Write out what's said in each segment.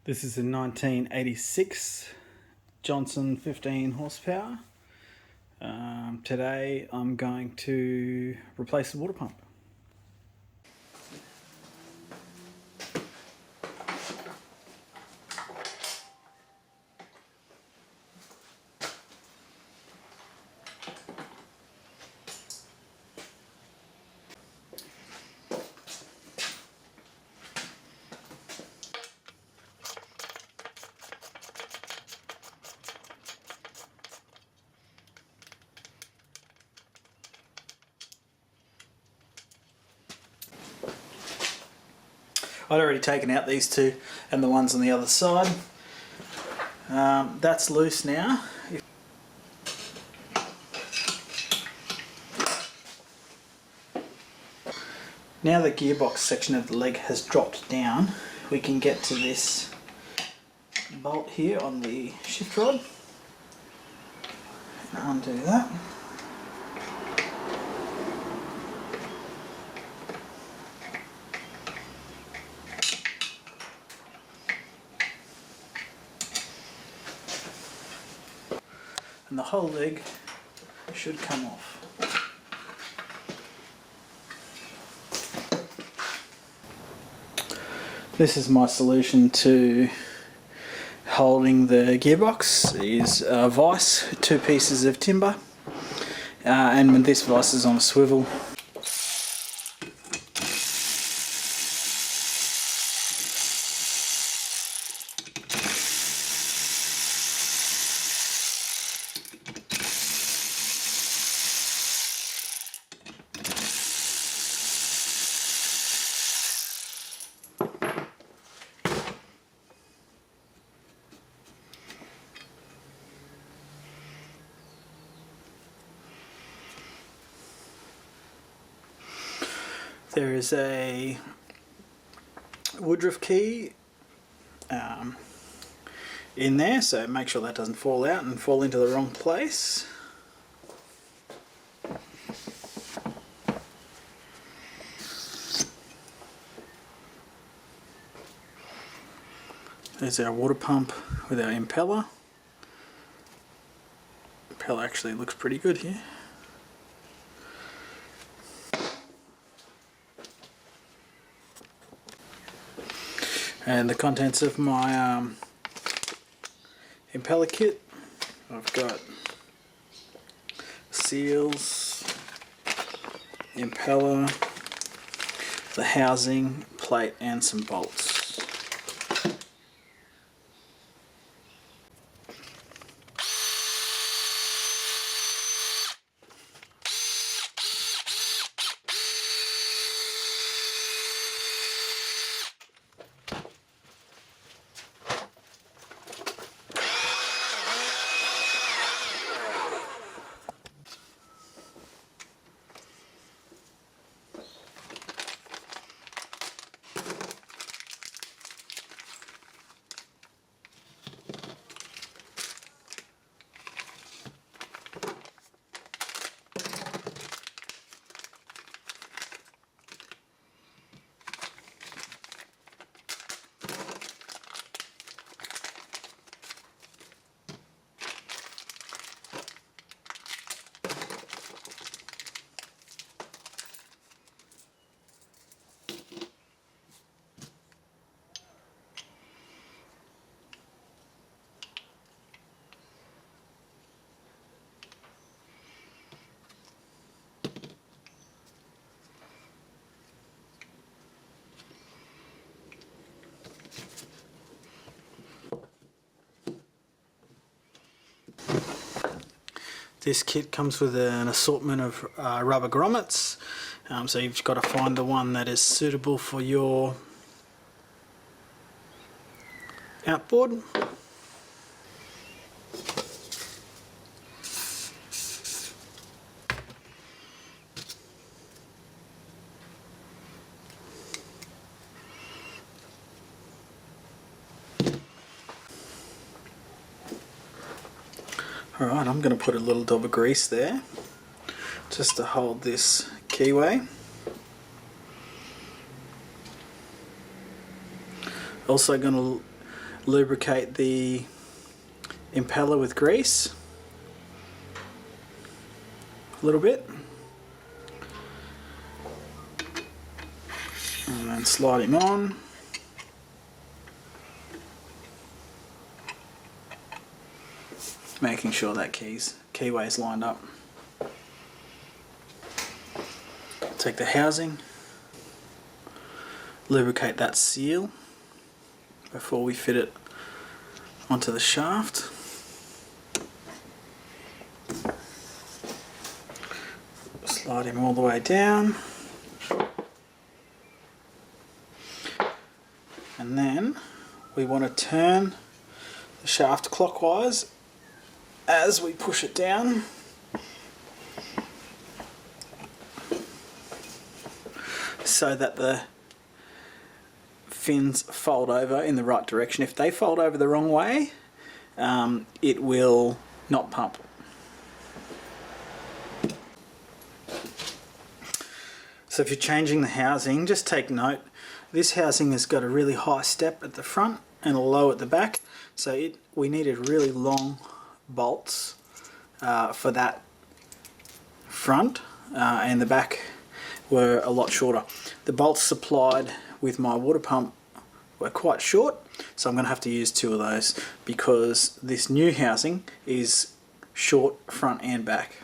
This is a 1986 Johnson 15 horsepower. Today I'm going to replace the water pump. I'd already taken out these two and the ones on the other side. That's loose now. Now the gearbox section of the leg has dropped down, we can get to this bolt here on the shift rod. Undo that. And the whole leg should come off. This is my solution to holding the gearbox. Is a vise, 2 pieces of timber, and when this vise is on a swivel, there is a woodruff key in there, so make sure that doesn't fall out and fall into the wrong place. There's our water pump with our impeller. Impeller actually looks pretty good here. And the contents of my impeller kit. I've got seals, impeller, the housing, plate and some bolts. This kit comes with an assortment of rubber grommets, so you've got to find the one that is suitable for your outboard. Alright, I'm going to put a little dab of grease there just to hold this keyway. Also going to lubricate the impeller with grease a little bit, and then slide him on. Making sure that keyway's lined up. Take the housing, lubricate that seal before we fit it onto the shaft. Slide him all the way down, and then we want to turn the shaft clockwise as we push it down. So that the fins fold over in the right direction. If they fold over the wrong way, it will not pump. So if you're changing the housing, just take note, this housing has got a really high step at the front and a low at the back, so we needed really long bolts for that front, and the back were a lot shorter. The bolts supplied with my water pump were quite short, so I'm going to have to use 2 of those because this new housing is short front and back.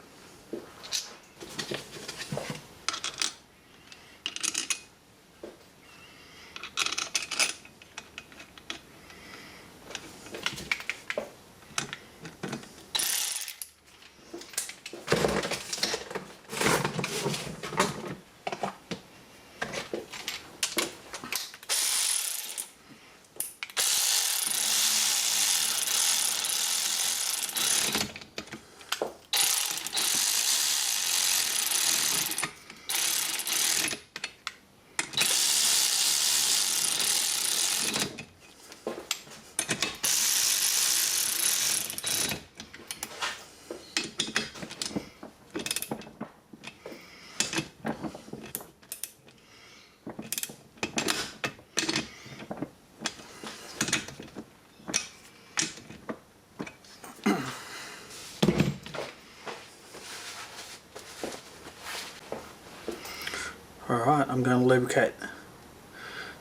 Alright, I'm going to lubricate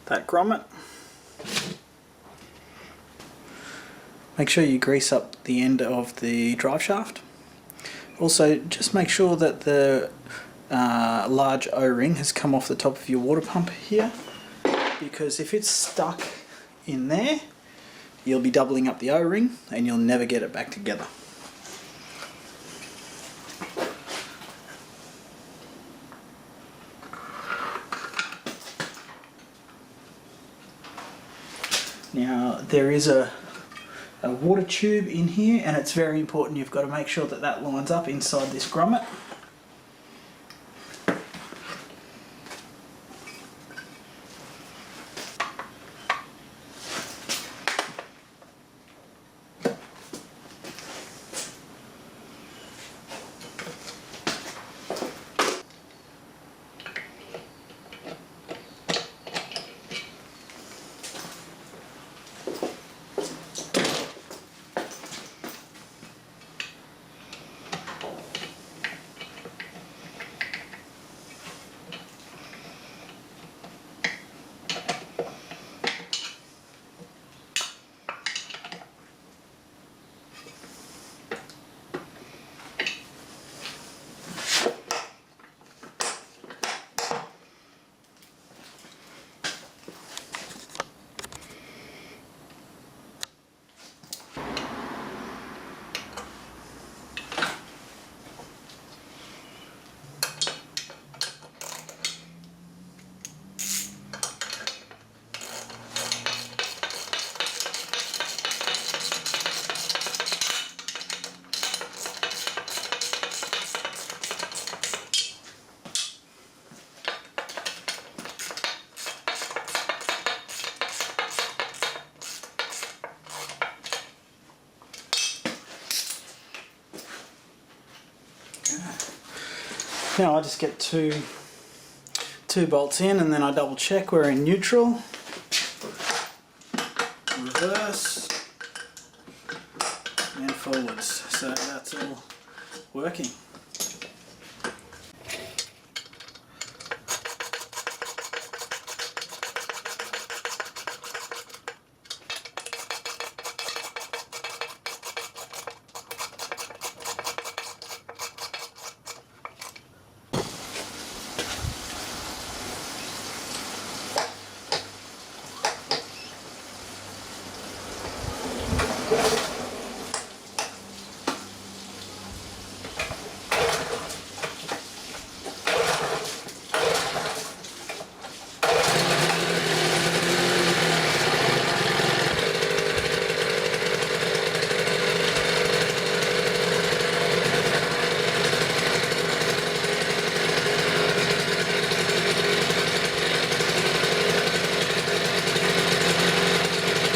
that grommet. Make sure you grease up the end of the drive shaft. Also, just make sure that the large O-ring has come off the top of your water pump here, because if it's stuck in there, you'll be doubling up the O-ring and you'll never get it back together. Now there is a water tube in here, and it's very important, you've got to make sure that that lines up inside this grommet. Now I just get two bolts in, and then I double check we're in neutral, reverse and forwards. So that's all working.